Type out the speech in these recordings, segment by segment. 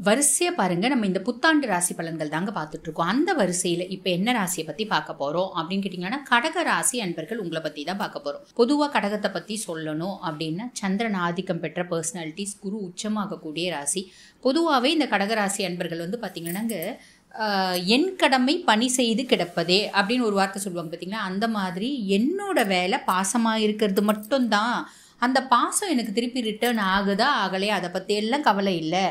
வரிசையா பாருங்க, நம்ம இந்த புத்தாண்டு ராசி பலன்கள் தாங்க பார்த்துட்டு இருக்கோம். அந்த வரிசையில இப்ப என்ன ராசியை பத்தி பார்க்க போறோம் அப்படின்னு கேட்டீங்கன்னா, கடக ராசி அன்பர்கள் உங்களை பத்தி தான் பார்க்க போறோம். பொதுவா கடகத்தை பத்தி சொல்லணும் அப்படின்னா, சந்திரன் ஆதிக்கம் பெற்ற பர்சனாலிட்டிஸ், குரு உச்சமாகக்கூடிய ராசி. பொதுவாகவே இந்த கடகராசி அன்பர்கள் வந்து பார்த்தீங்கன்னாங்க, என் கடமை பணி செய்து கிடப்பதே அப்படின்னு ஒரு வார்த்தை சொல்லுவாங்க பார்த்தீங்களா, அந்த மாதிரி என்னோட வேலை பாசமாக இருக்கிறது மட்டும்தான். அந்த பாசம் எனக்கு திருப்பி ரிட்டர்ன் ஆகுதா ஆகலையா அதை பற்றி எல்லாம் கவலை இல்லை.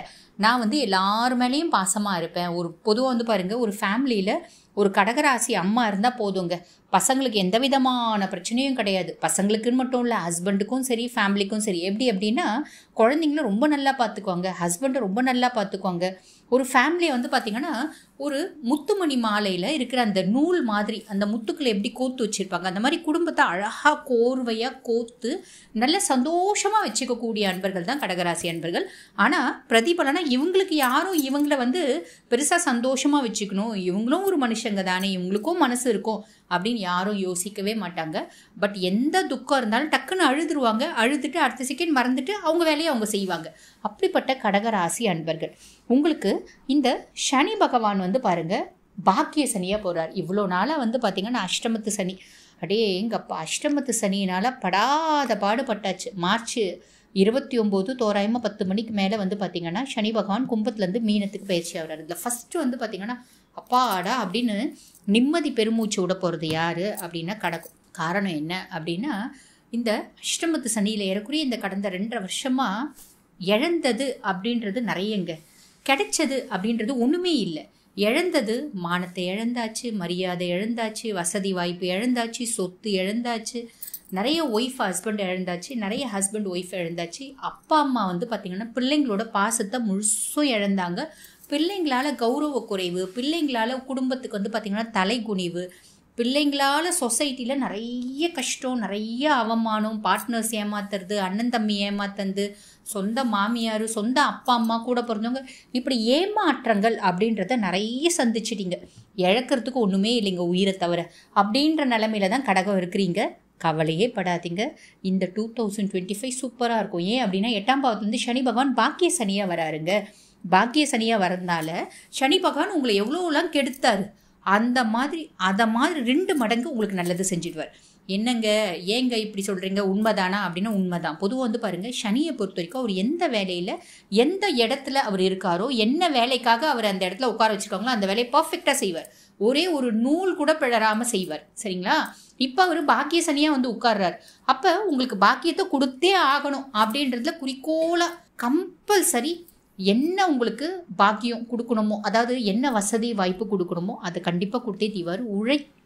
நான் வந்து எல்லார் மேலேயும் பாசமாக இருப்பேன். ஒரு பொதுவாக வந்து பாருங்கள், ஒரு ஃபேமிலியில் ஒரு கடகராசி அம்மா இருந்தால் போதுங்க, பசங்களுக்கு எந்த விதமான பிரச்சனையும் கிடையாது. பசங்களுக்குன்னு மட்டும் இல்லை, ஹஸ்பண்டுக்கும் சரி ஃபேமிலிக்கும் சரி. எப்படி அப்படின்னா, குழந்தைங்கள ரொம்ப நல்லா பார்த்துக்குவாங்க, ஹஸ்பண்டை ரொம்ப நல்லா பார்த்துக்குவாங்க. ஒரு ஃபேமிலியை வந்து பார்த்திங்கன்னா, ஒரு முத்துமணி மாலையில் இருக்கிற அந்த நூல் மாதிரி அந்த முத்துக்களை எப்படி கோத்து வச்சுருப்பாங்க, அந்த மாதிரி குடும்பத்தை அழகாக கோர்வையாக கோத்து நல்ல சந்தோஷமாக வச்சுக்கக்கூடிய அன்பர்கள் தான் கடகராசி அன்பர்கள். ஆனால் பிரதிபலனா இவங்களுக்கு யாரும் இவங்களை வந்து பெருசாக சந்தோஷமாக வச்சுக்கணும், இவங்களும் ஒரு மனுஷங்க தானே, இவங்களுக்கும் மனசு இருக்கும் அப்படின்னு யாரும் யோசிக்கவே மாட்டாங்க. பட் எந்த துக்கம் இருந்தாலும் டக்குன்னு அழுதுருவாங்க, அழுதுட்டு அடுத்த செகண்ட் மறந்துட்டு அவங்க வேலையை அவங்க செய்வாங்க. அப்படிப்பட்ட கடகராசி அன்பர்கள் உங்களுக்கு இந்த சனி பகவான் வந்து பாருங்க பாக்கிய சனியாக போகிறார். இவ்வளோ நாளாக வந்து பார்த்திங்கன்னா அஷ்டமத்து சனி, எங்கப்பா அஷ்டமத்து சனியினால் படாத பாடுபட்டாச்சு. மார்ச் 29 தோராயமாக 10 மணிக்கு மேலே வந்து பார்த்திங்கன்னா சனி பகவான் கும்பத்துலேருந்து மீனத்துக்கு பயிற்சி ஆகிறார். இதில் ஃபஸ்ட்டு வந்து பார்த்திங்கன்னா அப்பாடா அப்படின்னு நிம்மதி பெருமூச்சு விட போகிறது யார் அப்படின்னா கடகம். காரணம் என்ன அப்படின்னா, இந்த அஷ்டமத்து சனியில் ஏறக்குறைய இந்த கடந்த 2.5 வருஷமாக இழந்தது அப்படின்றது நிறையங்க, கிடைச்சது அப்படின்றது ஒன்றுமே இல்லை. இழந்தது மானத்தை இழந்தாச்சு, மரியாதை இழந்தாச்சு, வசதி வாய்ப்பு இழந்தாச்சு, சொத்து இழந்தாச்சு, நிறைய ஒய்ஃப் ஹஸ்பண்ட் இழந்தாச்சு, நிறைய ஹஸ்பண்ட் ஒய்ஃப் இழந்தாச்சு. அப்பா அம்மா வந்து பார்த்திங்கன்னா பிள்ளைங்களோட பாசத்தை முழுசும் இழந்தாங்க. பிள்ளைங்களால் கௌரவ குறைவு, பிள்ளைங்களால் குடும்பத்துக்கு வந்து பார்த்திங்கன்னா தலைகுனிவு, பிள்ளைங்களால் சொசைட்டியில் நிறைய கஷ்டம், நிறைய அவமானம், பார்ட்னர்ஸ் ஏமாத்துறது, அண்ணன் தம்பி ஏமாத்துறது, சொந்த மாமியார், சொந்த அப்பா அம்மா கூட பிறந்தவங்க, இப்படி ஏமாற்றங்கள் அப்படின்றத நிறைய சந்திச்சிட்டிங்க. இழக்கிறதுக்கு ஒன்றுமே இல்லைங்க உயிரை தவிர அப்படின்ற நிலமையில தான் கடகம் இருக்கிறீங்க. கவலையே படாதீங்க, இந்த 2025 சூப்பராக இருக்கும். ஏன் அப்படின்னா 8ஆம் பாவத்துலேருந்து சனி பகவான் பாக்கிய சனியாக வராருங்க. பாக்கிய சனியாக வரதுனால சனி பகவான் உங்களை எவ்வளோலாம் கெடுத்தாரு, அந்த மாதிரி அதை மாதிரி 2 மடங்கு உங்களுக்கு நல்லது செஞ்சுடுவார். என்னங்க ஏங்க இப்படி சொல்கிறீங்க, உண்மைதானா அப்படின்னா உண்மைதான். பொதுவாக வந்து பாருங்கள், சனியை பொறுத்த வரைக்கும் அவர் எந்த வேலையில் எந்த இடத்துல அவர் இருக்காரோ, என்ன வேலைக்காக அவர் அந்த இடத்துல உட்கார வச்சுருக்காங்களோ அந்த வேலையை பர்ஃபெக்டாக செய்வார். ஒரே ஒரு நூல் கூட பிழறாமல் செய்வார். சரிங்களா? இப்போ அவர் பாக்கிய சனியாக வந்து உட்கார்றார். அப்போ உங்களுக்கு பாக்கியத்தை கொடுத்தே ஆகணும் அப்படின்றதுல குறிக்கோளாக கம்பல்சரி என்ன உங்களுக்கு பாக்கியம் கொடுக்கணுமோ, அதாவது என்ன வசதி வாய்ப்பு கொடுக்கணுமோ அதை கண்டிப்பாக கொடுத்தே தீவார்.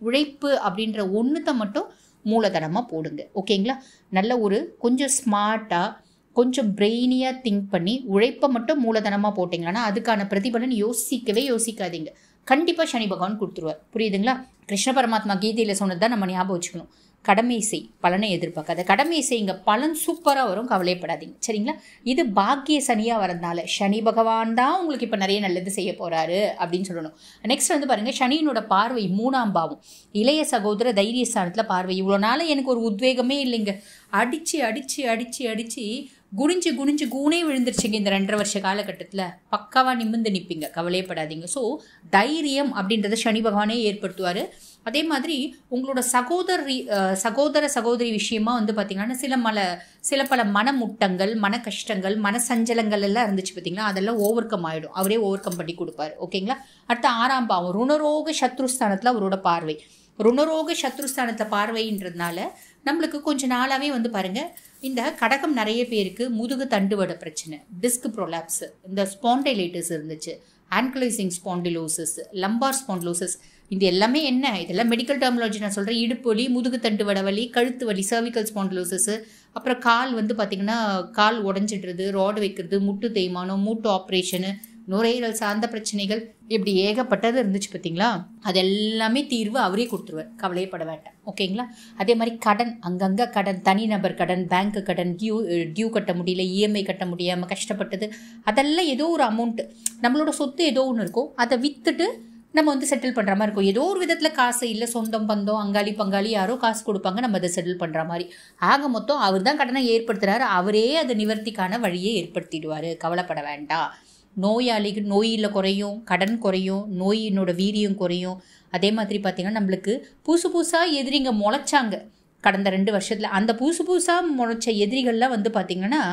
உழைப்பு அப்படின்ற ஒன்றுத்தை மட்டும் மூலதனமாக போடுங்க. ஓகேங்களா? நல்ல ஒரு கொஞ்சம் ஸ்மார்ட்டாக கொஞ்சம் பிரெயினியாக திங்க் பண்ணி உழைப்பை மட்டும் மூலதனமாக போட்டிங்கன்னா அதுக்கான பிரதிபலன் யோசிக்கவே யோசிக்காதீங்க. கண்டிப்பாக சனி பகவான் கொடுத்துருவார். புரியுதுங்களா? கிருஷ்ண பரமாத்மா கீதையில் சொன்னது தான் நம்ம ஞாபகம் வச்சுக்கணும். கடமை செய், பலனை எதிர்பார்க்காத. கடமை செய்யுங்க, பலன் சூப்பராக வரும், கவலைப்படாதீங்க. சரிங்களா? இது பாக்கிய சனியாக வரதுனால சனி பகவான் தான் உங்களுக்கு இப்போ நிறைய நல்லது செய்ய போகிறாரு அப்படின்னு சொல்லணும். நெக்ஸ்ட் வந்து பாருங்கள், சனியினோட பார்வை 3ஆம் பாவம், இளைய சகோதர தைரியஸ்தானத்தில் பார்வை. இவ்வளோ நாள் எனக்கு ஒரு உத்வேகமே இல்லைங்க, அடித்து அடித்து அடித்து அடித்து குனிஞ்சு குனிஞ்சு கூனே விழுந்துருச்சுங்க. இந்த 2.5 வருஷ காலகட்டத்தில் பக்காவாக நிமிர்ந்து நிற்பீங்க, கவலையப்படாதீங்க. ஸோ தைரியம் அப்படின்றத சனி பகவானே ஏற்படுத்துவார். அதே மாதிரி உங்களோட சகோதர சகோதரி விஷயமா வந்து பார்த்திங்கன்னா சில பல மனமுட்டங்கள், மன கஷ்டங்கள், மன சஞ்சலங்கள் எல்லாம் இருந்துச்சு பார்த்திங்களா, அதெல்லாம் ஓவர் கம் ஆகிடும். அவரே ஓவர் கம் பண்ணி கொடுப்பார். ஓகேங்களா? அடுத்த 6ஆம் பாவம் ருணரோக சத்ருஸ்தானத்தில் அவரோட பார்வை. ருணரோக சத்ருஸ்தானத்தில் பார்வைன்றதுனால நம்மளுக்கு கொஞ்சம் நாளாகவே வந்து பாருங்கள், இந்த கடகம் நிறைய பேருக்கு முதுகு தண்டுவட பிரச்சனை, டிஸ்க் ப்ரோலாப்ஸ், இந்த ஸ்பாண்டைலைட்டிஸ் இருந்துச்சு, ஆன்குலைசிங் ஸ்பாண்டிலோசிஸ், லம்பார் ஸ்பாண்டிலோசிஸ். இது எல்லாமே என்ன, இதெல்லாம் மெடிக்கல் டெர்மினாலஜி நான் சொல்கிறேன். இடுப்பு வலி, முதுகு தண்டுவட வலி, கழுத்து வலி, சர்விக்கல் ஸ்பாண்டிலோசிஸ், அப்புறம் கால் வந்து பார்த்திங்கன்னா கால் உடஞ்சிடுறது, ராடு வைக்கிறது, முட்டு தேய்மானம், மூட்டு ஆப்ரேஷனு, நுரையீரல் சார்ந்த பிரச்சனைகள், இப்படி ஏகப்பட்டது இருந்துச்சு பார்த்தீங்களா. அது எல்லாமே தீர்வு அவரே கொடுத்துருவார், கவலையப்பட வேண்டாம். ஓகேங்களா? அதே மாதிரி கடன், அங்கங்கே கடன், தனிநபர் கடன், பேங்க்கு கடன், டியூ கட்ட முடியல, இஎம்ஐ கட்ட முடியாமல் கஷ்டப்பட்டது, அதெல்லாம் ஏதோ ஒரு அமௌண்ட்டு, நம்மளோட சொத்து ஏதோ ஒன்று இருக்கும், அதை விற்றுட்டு நம்ம வந்து செட்டில் பண்ணுற மாதிரி இருக்கும். ஏதோ ஒரு விதத்தில் காசு இல்லை, சொந்தம் பந்தம் அங்காளி பங்காளி யாரோ காசு கொடுப்பாங்க, நம்ம அதை செட்டில் பண்ணுற மாதிரி. ஆக மொத்தம் அவர் தான் கடனை ஏற்படுத்துகிறாரு, அவரே அதை நிவர்த்திக்கான வழியை ஏற்படுத்திடுவார், கவலைப்பட வேண்டாம். நோயில் குறையும், கடன் குறையும், நோயினோட வீரியம் குறையும். அதே மாதிரி பார்த்திங்கன்னா நம்மளுக்கு புதுசாக எதிரிங்க முளைச்சாங்க கடந்த 2 வருஷத்தில். அந்த புதுசாக முளைச்ச எதிரிகள்லாம் வந்து பார்த்திங்கன்னா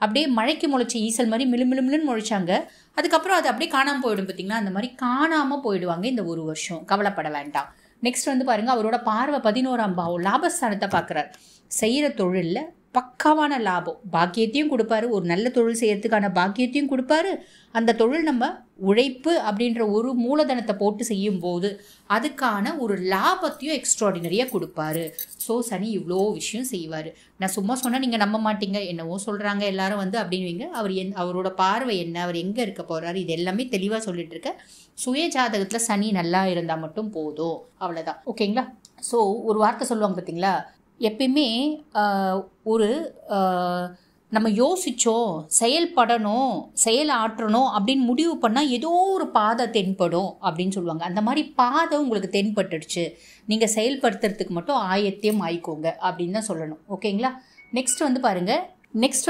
அப்படியே மழைக்கு முளைச்ச ஈசல் மாதிரி மிளுமிளுன்னு முளைச்சாங்க. அதுக்கப்புறம் அது அப்படியே காணாமல் போயிடும். பார்த்திங்கன்னா அந்த மாதிரி காணாமல் போயிடுவாங்க இந்த 1 வருஷம். கவலைப்பட வேண்டாம். நெக்ஸ்ட் வந்து பாருங்கள், அவரோட பார்வை 11ஆம் பாவம் லாபஸ்தானத்தை பார்க்குறார். செய்கிற தொழிலில் பக்காவான லாபம், பாக்கியத்தையும் கொடுப்பாரு. ஒரு நல்ல தொழில் செய்யறதுக்கான பாக்கியத்தையும் கொடுப்பாரு. அந்த தொழில் நம்ம உழைப்பு அப்படின்ற ஒரு மூலதனத்தை போட்டு செய்யும் போது அதுக்கான ஒரு லாபத்தையும் எக்ஸ்ட்ராடினரியாக கொடுப்பாரு. ஸோ சனி இவ்வளோ விஷயம் செய்வார். நான் சும்மா சொன்னால் நீங்கள் நம்ப மாட்டீங்க, என்னவோ சொல்கிறாங்க எல்லாரும் வந்து அப்படின்வீங்க. அவரோட பார்வை என்ன, அவர் எங்கே இருக்க போகிறாரு, இது எல்லாமே தெளிவாக சொல்லிட்டு இருக்க. சுய ஜாதகத்தில் சனி நல்லா இருந்தால் மட்டும் போதும், அவ்வளோதான். ஓகேங்களா? ஸோ ஒரு வார்த்தை சொல்லுவாங்க பார்த்தீங்களா, எப்பயுமே நம்ம யோசித்தோம், செயல்படணும், செயல் ஆற்றணும் அப்படின்னு முடிவு பண்ணால் ஏதோ ஒரு பாதை தென்படும் அப்படின்னு சொல்லுவாங்க. அந்த மாதிரி பாதை உங்களுக்கு தென்பட்டுடுச்சு, நீங்கள் செயல்படுத்துறதுக்கு மட்டும் ஆயத்தியம் ஆயிக்கோங்க அப்படின்னு தான் சொல்லணும். ஓகேங்களா? நெக்ஸ்ட்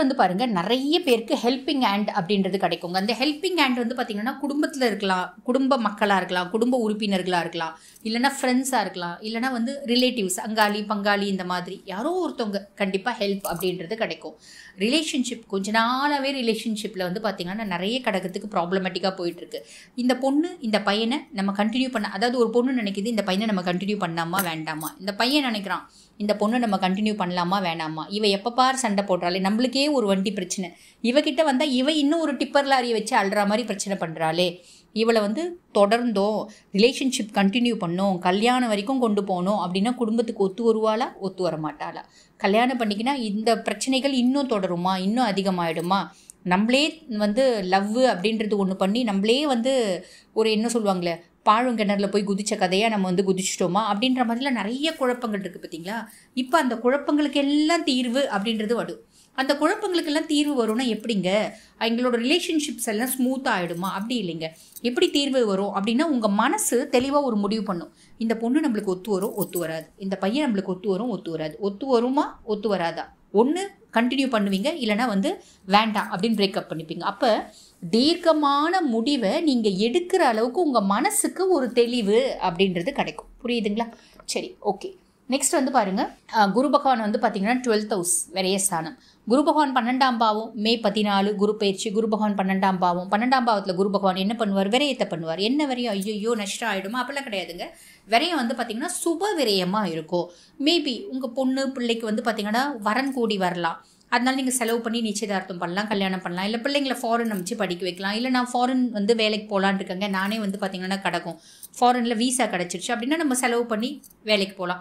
வந்து பாருங்கள், நிறைய பேருக்கு ஹெல்பிங் ஹேண்ட் அப்படின்றது கிடைக்குங்க. அந்த ஹெல்பிங் ஹேண்ட் வந்து பார்த்திங்கன்னா குடும்பத்தில் இருக்கலாம், குடும்ப மக்களாக இருக்கலாம், குடும்ப உறுப்பினர்களாக இருக்கலாம், இல்லைனா ஃப்ரெண்ட்ஸாக இருக்கலாம், இல்லைனா வந்து ரிலேட்டிவ்ஸ், அங்காளி பங்காளி, இந்த மாதிரி யாரோ ஒருத்தவங்க கண்டிப்பாக ஹெல்ப் அப்படின்றது கிடைக்கும். ரிலேஷன்ஷிப் கொஞ்ச நாளாகவே ரிலேஷன்ஷிப்பில் வந்து பார்த்திங்கன்னா நிறைய கடகத்துக்கு ப்ராப்ளமேட்டிக்காக போயிட்டுருக்கு. இந்த பொண்ணு இந்த பையனை நம்ம கண்டினியூ பண்ண, அதாவது ஒரு பொண்ணு நினைக்கிது இந்த பையனை நம்ம கண்டினியூ பண்ணாமா வேண்டாமா, இந்த பையன் நினைக்கிறான் இந்த பொண்ணை நம்ம கண்டினியூ பண்ணலாமா வேணாமா, இவ எப்போ பார் சண்டை போடுறாளே, நம்மளுக்கே ஒரு வண்டி பிரச்சனை, இவகிட்ட வந்தால் இவ இன்னும் ஒரு டிப்பர் லாரியை வச்சு அழுற மாதிரி பிரச்சனை பண்ணுறாளே, இவளை வந்து தொடர்ந்தோம் ரிலேஷன்ஷிப் கண்டினியூ பண்ணோம், கல்யாணம் வரைக்கும் கொண்டு போகணும் அப்படின்னா குடும்பத்துக்கு ஒத்து வருவாளா, ஒத்து வர மாட்டாளா? கல்யாணம் பண்ணிக்கினா இந்த பிரச்சனைகள் இன்னும் தொடருமா, இன்னும் அதிகமாகிடுமா? நம்மளே வந்து லவ் அப்படின்றது ஒன்று பண்ணி நம்மளே வந்து ஒரு என்ன சொல்லுவாங்களே, பாழுங்கிணறுல போய் குதிச்ச கதையாக நம்ம வந்து குதிச்சிட்டோமா அப்படின்ற மாதிரிலாம் நிறைய குழப்பங்கள் இருக்குது பார்த்தீங்களா? இப்போ அந்த குழப்பங்களுக்கு எல்லாம் தீர்வு அப்படின்றது வரும். அந்த குழப்பங்களுக்கெல்லாம் தீர்வு வரும்னா எப்படிங்க? எங்களோட ரிலேஷன்ஷிப்ஸ் எல்லாம் ஸ்மூத்தாக ஆகிடுமா? அப்படி இல்லைங்க. எப்படி தீர்வு வரும் அப்படின்னா, உங்கள் மனசு தெளிவாக ஒரு முடிவு பண்ணும். இந்த பொண்ணு நம்மளுக்கு ஒத்து வரும், ஒத்து வராது, இந்த பையன் நம்மளுக்கு ஒத்து வரும், ஒத்து வராது, ஒத்து வருமா ஒத்து வராதா, ஒன்று கண்டினியூ பண்ணுவீங்க, இல்லைனா வந்து வேண்டாம் அப்படின்னு பிரேக்கப் பண்ணிப்பீங்க. அப்போ தீர்க்கமான முடிவை நீங்கள் எடுக்கிற அளவுக்கு உங்கள் மனசுக்கு ஒரு தெளிவு அப்படின்றது கிடைக்கும். புரியுதுங்களா? சரி, ஓகே. நெக்ஸ்ட் வந்து பாருங்கள், குரு பகவான் வந்து பார்த்தீங்கன்னா 12th ஹவுஸ் விரயஸ்தானம். குரு பகவான் 12ஆம் பாவம், மே 14 குரு பயிற்சி. குரு பகவான் 12ஆம் பாவம், 12ஆம் பாவத்தில் குரு பகவான் என்ன பண்ணுவார்? விரயத்தை பண்ணுவார். என்ன விரயம்? ஐயோ நஷ்டம் ஆகிடுமா? அப்பெல்லாம் கிடையாதுங்க. விரயம் வந்து பார்த்திங்கன்னா சுப விரயமாக இருக்கும். மேபி உங்கள் பொண்ணு பிள்ளைக்கு வந்து பார்த்திங்கன்னா வரன் கூடி வரலாம், அதனால நீங்கள் செலவு பண்ணி நிச்சயதார்த்தம் பண்ணலாம், கல்யாணம் பண்ணலாம், இல்லை பிள்ளைங்களை ஃபாரின் அமைச்சு படிக்க வைக்கலாம், இல்லை நான் ஃபாரின் வந்து வேலைக்கு போகலான் இருக்கேங்க, நானே வந்து பார்த்திங்கன்னா கிடக்கும் ஃபாரினில் வீசா கிடச்சிருச்சு அப்படின்னா நம்ம செலவு பண்ணி வேலைக்கு போகலாம்.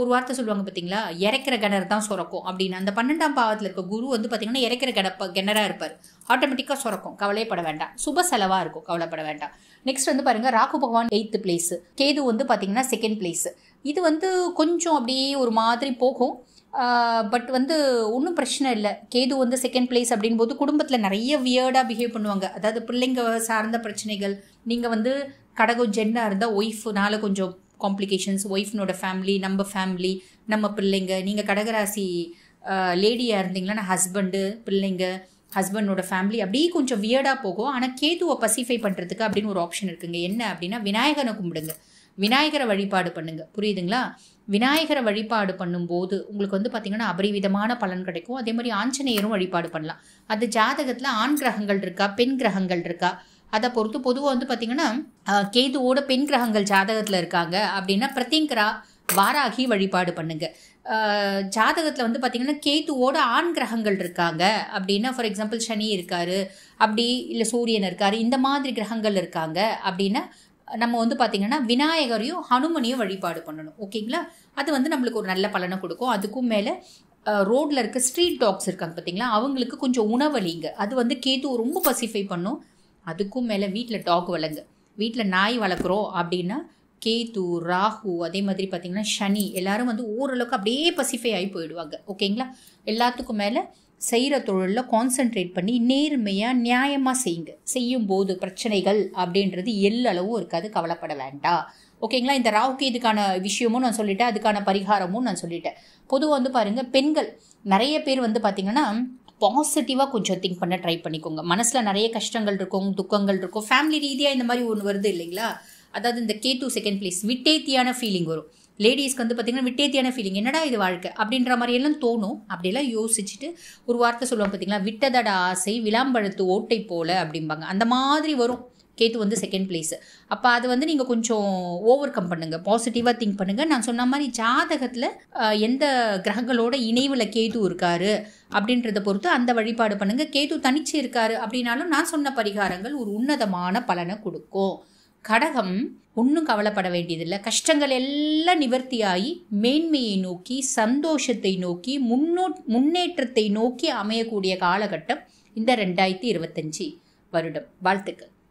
ஒரு வார்த்தை சொல்லுவாங்க பார்த்தீங்களா, இறக்கிற கிணறு தான் சுரக்கும் அப்படின்னு. அந்த 12ஆம் பாவத்தில் இருக்க குரு வந்து பார்த்திங்கன்னா இறக்கிற கிணறாக இருப்பார், ஆட்டோமேட்டிக்காக சுரக்கும், கவலைப்பட வேண்டாம், சுப செலவாக இருக்கும், கவலைப்பட வேண்டாம். நெக்ஸ்ட் வந்து பாருங்கள், ராகு பகவான் 8th பிளேஸு, கேது வந்து பார்த்திங்கன்னா 2nd பிளேஸு. இது வந்து கொஞ்சம் அப்படியே ஒரு மாதிரி போகும், பட் வந்து ஒன்றும் பிரச்சனை இல்லை. கேது வந்து 2nd பிளேஸ் அப்படின் போது குடும்பத்தில் நிறைய வியர்டாக பிஹேவ் பண்ணுவாங்க. அதாவது பிள்ளைங்க சார்ந்த பிரச்சனைகள், நீங்கள் வந்து கடகம் ஜென்னாக இருந்தால் ஒய்ஃப்னால கொஞ்சம் காம்ப்ளிகேஷன்ஸ், ஒய்ஃப்னோட ஃபேமிலி, நம்ம ஃபேமிலி, நம்ம பிள்ளைங்க. நீங்கள் கடகராசி லேடியாக இருந்தீங்கன்னா ஹஸ்பண்டு, பிள்ளைங்க, ஹஸ்பண்டோட ஃபேமிலி அப்படியே கொஞ்சம் வியர்டாக போகும். ஆனால் கேதுவை பசிஃபை பண்ணுறதுக்கு அப்படின்னு ஒரு ஆப்ஷன் இருக்குங்க. என்ன அப்படின்னா, விநாயகனை கும்பிடுங்க, விநாயகரை வழிபாடு பண்ணுங்க. புரியுதுங்களா? விநாயகரை வழிபாடு பண்ணும்போது உங்களுக்கு வந்து பார்த்திங்கன்னா அபரிவிதமான பலன் கிடைக்கும். அதே மாதிரி ஆஞ்சநேயரும் வழிபாடு பண்ணலாம். அது ஜாதகத்தில் ஆண் கிரகங்கள் இருக்கா, பெண் கிரகங்கள் இருக்கா, அதை பொறுத்து. பொதுவாக வந்து பார்த்திங்கன்னா கேதுவோட பெண் கிரகங்கள் ஜாதகத்தில் இருக்காங்க அப்படின்னா பிரத்யங்கரா, வாராகி வழிபாடு பண்ணுங்க. ஜாதகத்தில் வந்து பார்த்திங்கன்னா கேதுவோட ஆண் கிரகங்கள் இருக்காங்க அப்படின்னா, ஃபார் எக்ஸாம்பிள் சனி இருக்காரு அப்படி, இல்லை சூரியன் இருக்காரு, இந்த மாதிரி கிரகங்கள் இருக்காங்க அப்படின்னா நம்ம வந்து பார்த்திங்கன்னா விநாயகரையும் ஹனுமனையும் வழிபாடு பண்ணணும். ஓகேங்களா? அது வந்து நம்மளுக்கு ஒரு நல்ல பலனை கொடுக்கும். அதுக்கும் மேலே ரோட்டில் இருக்க ஸ்ட்ரீட் டாக்ஸ் இருக்காங்க பார்த்திங்களா, அவங்களுக்கு கொஞ்சம் உணவளிங்க, அது வந்து கேது ரொம்ப பசிஃபை பண்ணும். அதுக்கும் மேலே வீட்டில் டாக் வளங்க, வீட்டில் நாய் வளர்க்குறோம் அப்படின்னா கேது, ராகு, அதே மாதிரி பார்த்திங்கன்னா சனி எல்லாரும் வந்து ஓரளவுக்கு அப்படியே பசிஃபை ஆகி போயிடுவாங்க. ஓகேங்களா? எல்லாத்துக்கும் மேலே செய்கிற தொழிலில் கான்சென்ட்ரேட் பண்ணி நேர்மையாக நியாயமாக செய்யுங்க. செய்யும்போது பிரச்சனைகள் அப்படின்றது எல்லளவும் இருக்காது, கவலைப்பட வேண்டாம். ஓகேங்களா? இந்த ராகுக்கு இதுக்கான விஷயமும் நான் சொல்லிட்டேன், அதுக்கான பரிகாரமும் நான் சொல்லிட்டேன். பொதுவாக வந்து பாருங்கள், பெண்கள் நிறைய பேர் வந்து பார்த்திங்கன்னா பாசிட்டிவாக கொஞ்சம் திங்க் பண்ண ட்ரை பண்ணிக்கோங்க. மனசில் நிறைய கஷ்டங்கள் இருக்கும், துக்கங்கள் இருக்கும், ஃபேமிலி ரீதியாக இந்த மாதிரி ஒன்று வருது இல்லைங்களா? அதாவது இந்த கேது செகண்ட் பிளேஸ் விட்டேத்தியான ஃபீலிங் வரும். லேடிஸ்க்கு வந்து பார்த்திங்கன்னா விட்டேத்தியான ஃபீலிங், என்னடா இது வாழ்க்கை அப்படின்ற மாதிரியெல்லாம் தோணும். அப்படியெல்லாம் யோசிச்சுட்டு ஒரு வார்த்தை சொல்லுவாங்க பார்த்தீங்களா, விட்டதட ஆசை விளாம்பழத்து ஓட்டை போல அப்படிம்பாங்க. அந்த மாதிரி வரும் கேது வந்து செகண்ட் பிளேஸு. அப்போ அது வந்து நீங்கள் கொஞ்சம் ஓவர் கம் பண்ணுங்கள், பாசிட்டிவாக திங்க் பண்ணுங்கள். நான் சொன்ன மாதிரி ஜாதகத்தில் எந்த கிரகங்களோட இணைவில் கேது இருக்காரு அப்படின்றத பொறுத்து அந்த வழிபாடு பண்ணுங்கள். கேது தனிச்சு இருக்காரு அப்படின்னாலும் நான் சொன்ன பரிகாரங்கள் ஒரு உன்னதமான பலனை கொடுக்கும். கடகம் ஒன்றும் கவலைப்பட வேண்டியதில்லை. கஷ்டங்கள் எல்லாம் நிவர்த்தியாகி மேன்மையை நோக்கி, சந்தோஷத்தை நோக்கி, முன்னேற்றத்தை நோக்கி அமையக்கூடிய காலகட்டம் இந்த 2025 வருடம். வாழ்த்துக்கள்.